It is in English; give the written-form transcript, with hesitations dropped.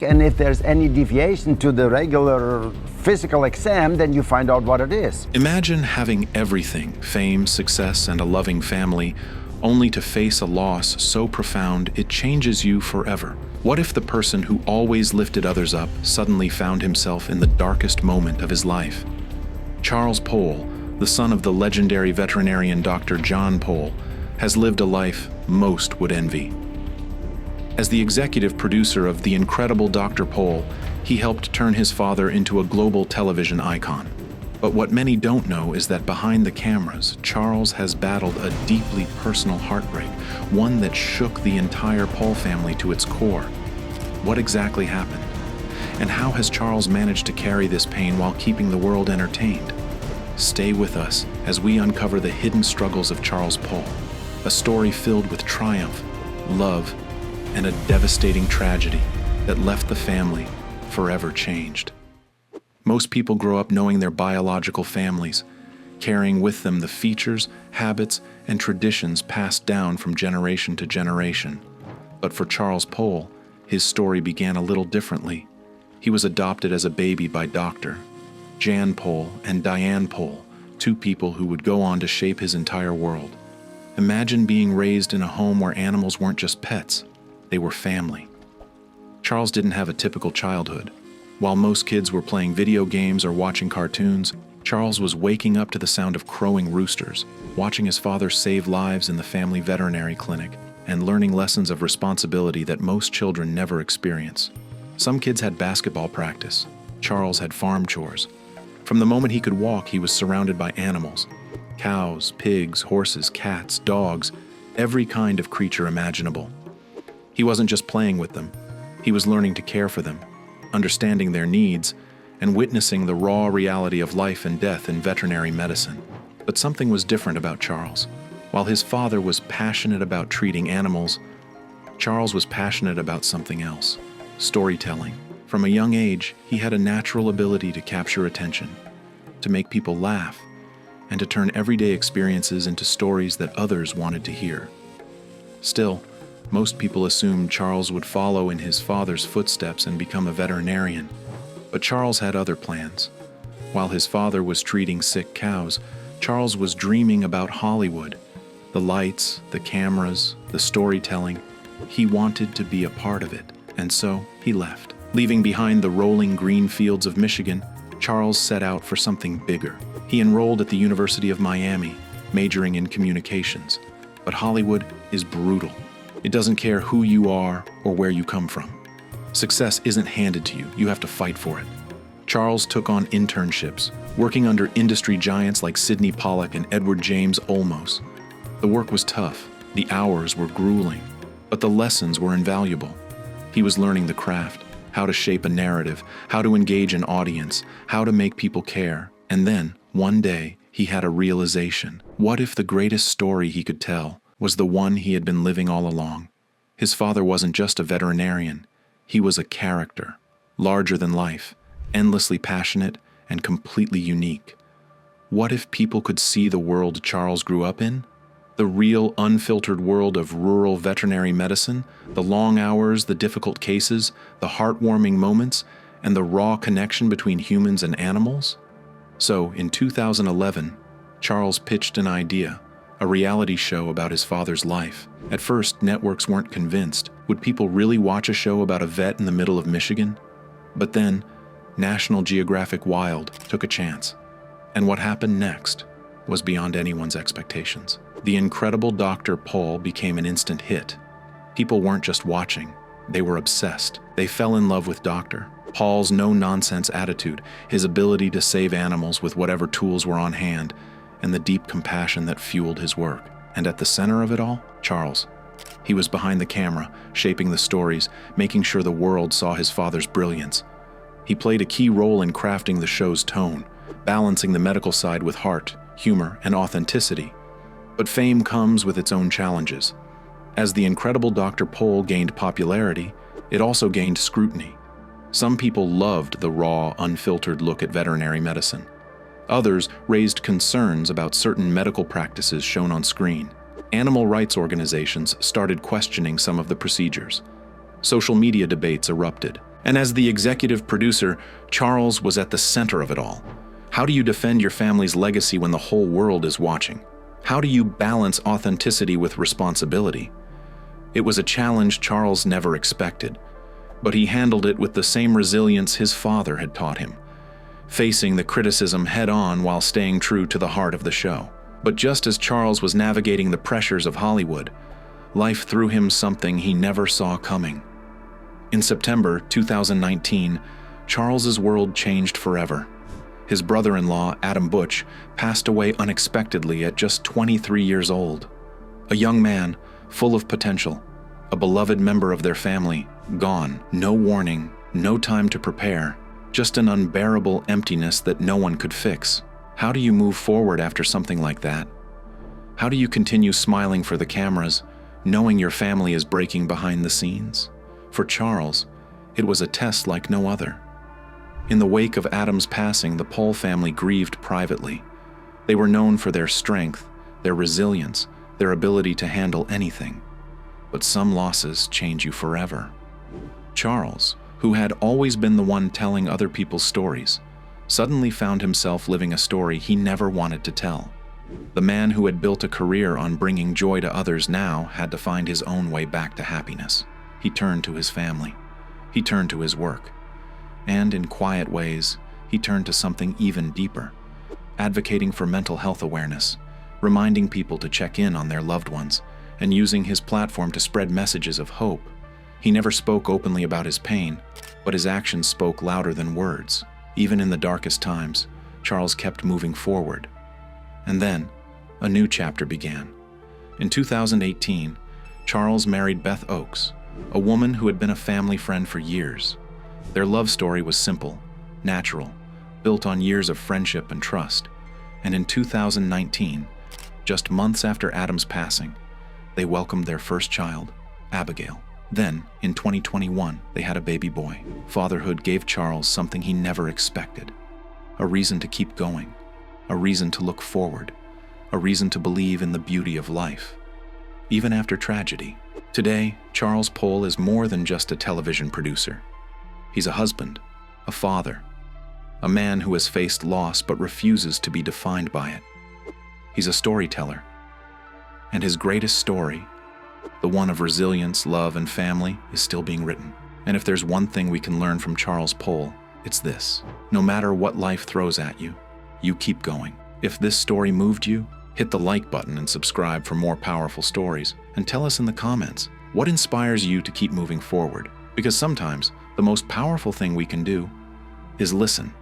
And if there's any deviation to the regular physical exam, then you find out what it is. Imagine having everything, fame, success, and a loving family, only to face a loss so profound it changes you forever. What if the person who always lifted others up suddenly found himself in the darkest moment of his life? Charles Pol, the son of the legendary veterinarian Dr. John Pol, has lived a life most would envy. As the executive producer of The Incredible Dr. Pol, he helped turn his father into a global television icon. But what many don't know is that behind the cameras, Charles has battled a deeply personal heartbreak, one that shook the entire Pol family to its core. What exactly happened? And how has Charles managed to carry this pain while keeping the world entertained? Stay with us as we uncover the hidden struggles of Charles Pol, a story filled with triumph, love, and a devastating tragedy that left the family forever changed. Most people grow up knowing their biological families, carrying with them the features, habits, and traditions passed down from generation to generation. But for Charles Pol, his story began a little differently. He was adopted as a baby by Dr. Jan Pol and Diane Pol, two people who would go on to shape his entire world. Imagine being raised in a home where animals weren't just pets, they were family. Charles didn't have a typical childhood. While most kids were playing video games or watching cartoons, Charles was waking up to the sound of crowing roosters, watching his father save lives in the family veterinary clinic, and learning lessons of responsibility that most children never experience. Some kids had basketball practice. Charles had farm chores. From the moment he could walk, he was surrounded by animals. Cows, pigs, horses, cats, dogs, every kind of creature imaginable. He wasn't just playing with them. He was learning to care for them, understanding their needs, and witnessing the raw reality of life and death in veterinary medicine. But something was different about Charles. While his father was passionate about treating animals, Charles was passionate about something else: storytelling. From a young age, he had a natural ability to capture attention, to make people laugh, and to turn everyday experiences into stories that others wanted to hear. Still, most people assumed Charles would follow in his father's footsteps and become a veterinarian. But Charles had other plans. While his father was treating sick cows, Charles was dreaming about Hollywood. The lights, the cameras, the storytelling. He wanted to be a part of it, and so he left. Leaving behind the rolling green fields of Michigan, Charles set out for something bigger. He enrolled at the University of Miami, majoring in communications. But Hollywood is brutal. It doesn't care who you are or where you come from. Success isn't handed to you, you have to fight for it. Charles took on internships, working under industry giants like Sidney Pollack and Edward James Olmos. The work was tough, the hours were grueling, but the lessons were invaluable. He was learning the craft, how to shape a narrative, how to engage an audience, how to make people care. And then, one day, he had a realization. What if the greatest story he could tell was the one he had been living all along? His father wasn't just a veterinarian. He was a character, larger than life, endlessly passionate, and completely unique. What if people could see the world Charles grew up in? The real, unfiltered world of rural veterinary medicine, the long hours, the difficult cases, the heartwarming moments, and the raw connection between humans and animals? So, in 2011, Charles pitched an idea, a reality show about his father's life. At first, networks weren't convinced. Would people really watch a show about a vet in the middle of Michigan? But then, National Geographic Wild took a chance. And what happened next was beyond anyone's expectations. The Incredible Dr. Pol became an instant hit. People weren't just watching, they were obsessed. They fell in love with Dr. Pol's no-nonsense attitude, his ability to save animals with whatever tools were on hand, and the deep compassion that fueled his work. And at the center of it all, Charles. He was behind the camera, shaping the stories, making sure the world saw his father's brilliance. He played a key role in crafting the show's tone, balancing the medical side with heart, humor, and authenticity. But fame comes with its own challenges. As The Incredible Dr. Pol gained popularity, it also gained scrutiny. Some people loved the raw, unfiltered look at veterinary medicine. Others raised concerns about certain medical practices shown on screen. Animal rights organizations started questioning some of the procedures. Social media debates erupted, And as the executive producer, Charles was at the center of it all. How do you defend your family's legacy when the whole world is watching? How do you balance authenticity with responsibility? It was a challenge Charles never expected, but he handled it with the same resilience his father had taught him, facing the criticism head-on while staying true to the heart of the show. But just as Charles was navigating the pressures of Hollywood, life threw him something he never saw coming. In September 2019, Charles's world changed forever. His brother-in-law, Butch, passed away unexpectedly at just 23 years old. A young man, full of potential, a beloved member of their family, gone. No warning, no time to prepare, just an unbearable emptiness that no one could fix. How do you move forward after something like that? How do you continue smiling for the cameras, knowing your family is breaking behind the scenes? For Charles, it was a test like no other. In the wake of Adam's passing, the Pol family grieved privately. They were known for their strength, their resilience, their ability to handle anything. But some losses change you forever. Charles, who had always been the one telling other people's stories, suddenly found himself living a story he never wanted to tell. The man who had built a career on bringing joy to others now had to find his own way back to happiness. He turned to his family. He turned to his work. And in quiet ways, he turned to something even deeper, advocating for mental health awareness, reminding people to check in on their loved ones, and using his platform to spread messages of hope. He never spoke openly about his pain, but his actions spoke louder than words. Even in the darkest times, Charles kept moving forward. And then, a new chapter began. In 2018, Charles married Beth Oaks, a woman who had been a family friend for years. Their love story was simple, natural, built on years of friendship and trust. And in 2019, just months after Adam's passing, they welcomed their first child, Abigail. Then, in 2021, they had a baby boy. Fatherhood gave Charles something he never expected: a reason to keep going, a reason to look forward, a reason to believe in the beauty of life, even after tragedy. Today, Charles Pol is more than just a television producer. He's a husband, a father, a man who has faced loss but refuses to be defined by it. He's a storyteller, and his greatest story, the one of resilience, love, and family, is still being written. And if there's one thing we can learn from Charles Pol, it's this: no matter what life throws at you, you keep going. If this story moved you, hit the like button and subscribe for more powerful stories, and tell us in the comments what inspires you to keep moving forward. Because sometimes the most powerful thing we can do is listen.